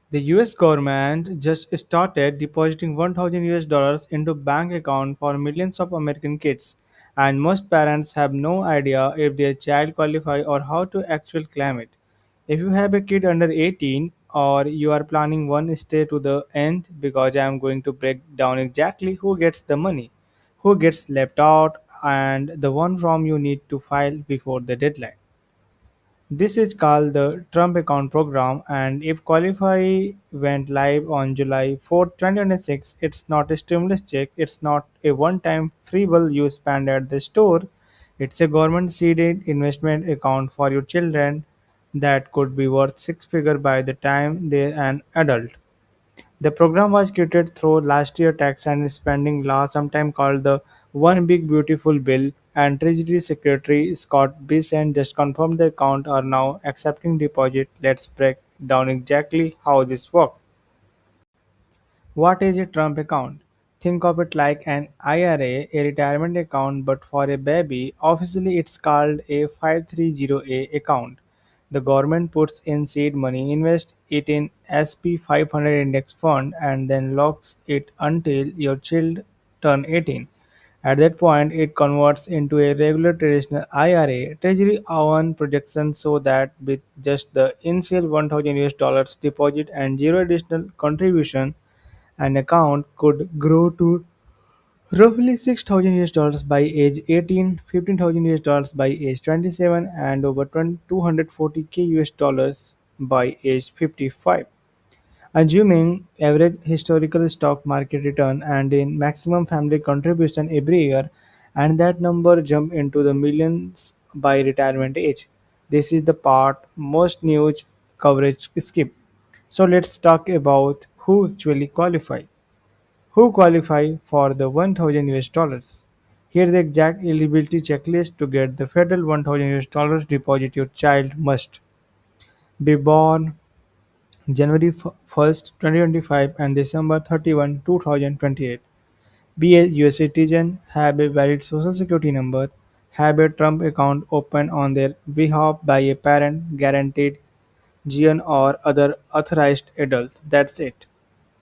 The US government just started depositing 1000 US dollars into bank account for millions of American kids, and most parents have no idea if their child qualify or how to actually claim it. If you have a kid under 18 or you are planning one, stay to the end because I am going to break down exactly who gets the money, who gets left out, and the one form you need to file before the deadline. This is called the Trump Account Program, and if Qualify went live on July 4th, 2026, it's not a stimulus check, it's not a one time free bill you spend at the store, it's a government seeded investment account for your children that could be worth six figures by the time they're an adult. The program was created through last year tax and spending law, sometime called the One Big Beautiful Bill, and Treasury Secretary Scott Bessent just confirmed the account are now accepting deposit. Let's break down exactly how this works. What is a Trump account? Think of it like an IRA, a retirement account, but for a baby. Officially, it's called a 530A account. The government puts in seed money, invests it in SP 500 index fund, and then locks it until your child turn 18. At that point, it converts into a regular traditional IRA. Treasury own projections so that with just the initial 1000 US dollars deposit and zero additional contribution, an account could grow to roughly 6,000 US dollars by age 18, 15,000 US dollars by age 27, and over 240k US dollars by age 55. Assuming average historical stock market return and in maximum family contribution every year, and that number jump into the millions by retirement age. This is the part most news coverage skip. So let's talk about who actually qualify. Who qualify for the 1000 US dollars? Here the exact eligibility checklist to get the federal 1000 US dollars deposit. Your child must be born January 1st, 2025 and December 31, 2028. Be a US citizen, have a valid social security number, have a Trump account open on their behalf by a parent, guaranteed guardian or other authorized adult. That's it.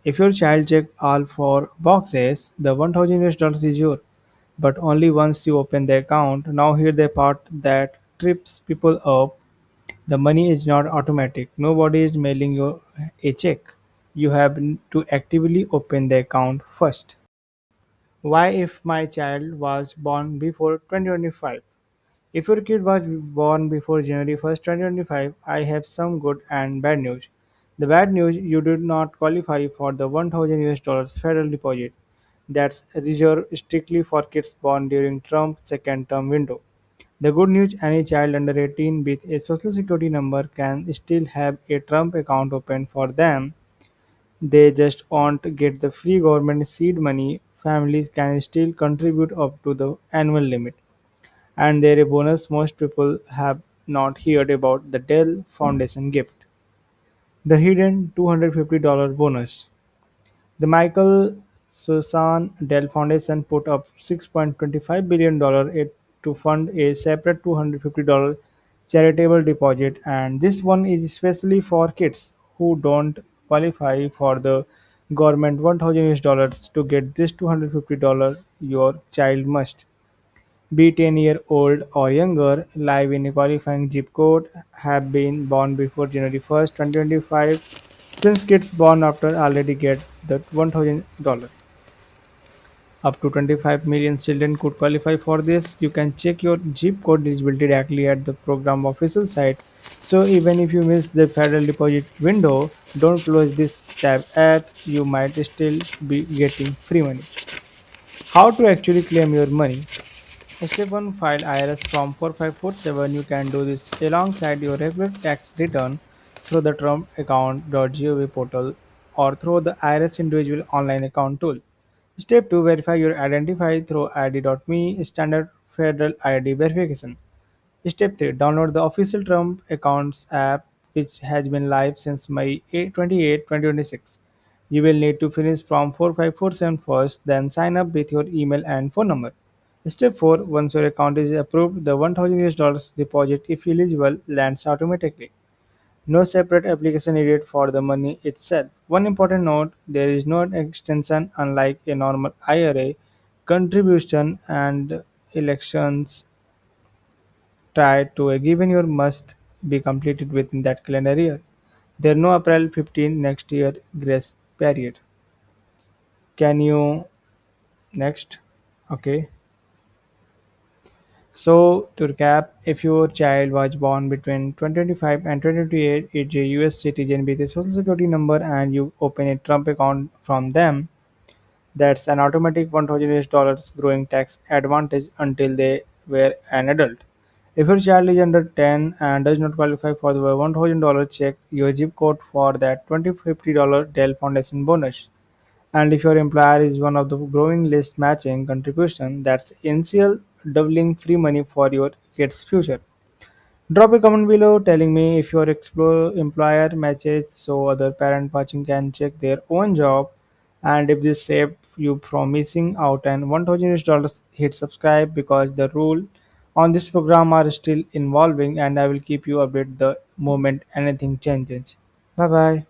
If your child checked all four boxes, the 1000 US dollars is yours. But only once you open the account. Now here the part that trips people up. The money is not automatic. Nobody is mailing you a check. You have to actively open the account first. Why if my child was born before 2025? If your kid was born before January 1st, 2025, I have some good and bad news. The bad news, you do not qualify for the 1000 US dollars federal deposit. That's reserved strictly for kids born during Trump's second term window. The good news, any child under 18 with a social security number can still have a Trump account open for them. They just won't get the free government seed money. Families can still contribute up to the annual limit. And there a bonus most people have not heard about, the Dell Foundation gift. The hidden $250 bonus. The Michael Susan Dell Foundation put up $6.25 billion to fund a separate $250 charitable deposit, and this one is especially for kids who don't qualify for the government 1000 US dollars. To get this $250, your child must be 10-year-old or younger, live in a qualifying zip code, have been born before January 1st, 2025. Since kids born after already get the $1,000. Up to 25 million children could qualify for this. You can check your zip code eligibility directly at the program official site. So even if you miss the federal deposit window, don't close this tab at you might still be getting free money. How to actually claim your money? Step 1, file IRS Form 4547. You can do this alongside your regular tax return through the trumpaccount.gov portal or through the IRS individual online account tool. Step 2, verify your identity through ID.me standard federal ID verification. Step 3, download the official Trump Accounts app, which has been live since May 2026. You will need to finish Form 4547 first, then sign up with your email and phone number. Step 4, once your account is approved, the 1000 US dollars deposit, if eligible, lands automatically. No separate application needed for the money itself. One important note, there is no extension unlike a normal IRA. Contribution and elections tied to a given year must be completed within that calendar year. There are no April 15 next year grace period. Can you next? Okay. So to recap, if your child was born between 2025 and 2028, is a US citizen with a social security number and you open a Trump account from them, that's an automatic $1,000 growing tax advantage until they were an adult. If your child is under 10 and does not qualify for the $1,000, check your zip code for that $20 to $50 Dell Foundation bonus. And if your employer is one of the growing list matching contribution, that's initial doubling free money for your kid's future. Drop a comment below telling me if your employer matches so other parent watching can check their own job, and if this saved you from missing out and $1,000, hit subscribe because the rule on this program are still evolving and I will keep you updated the moment anything changes. Bye bye.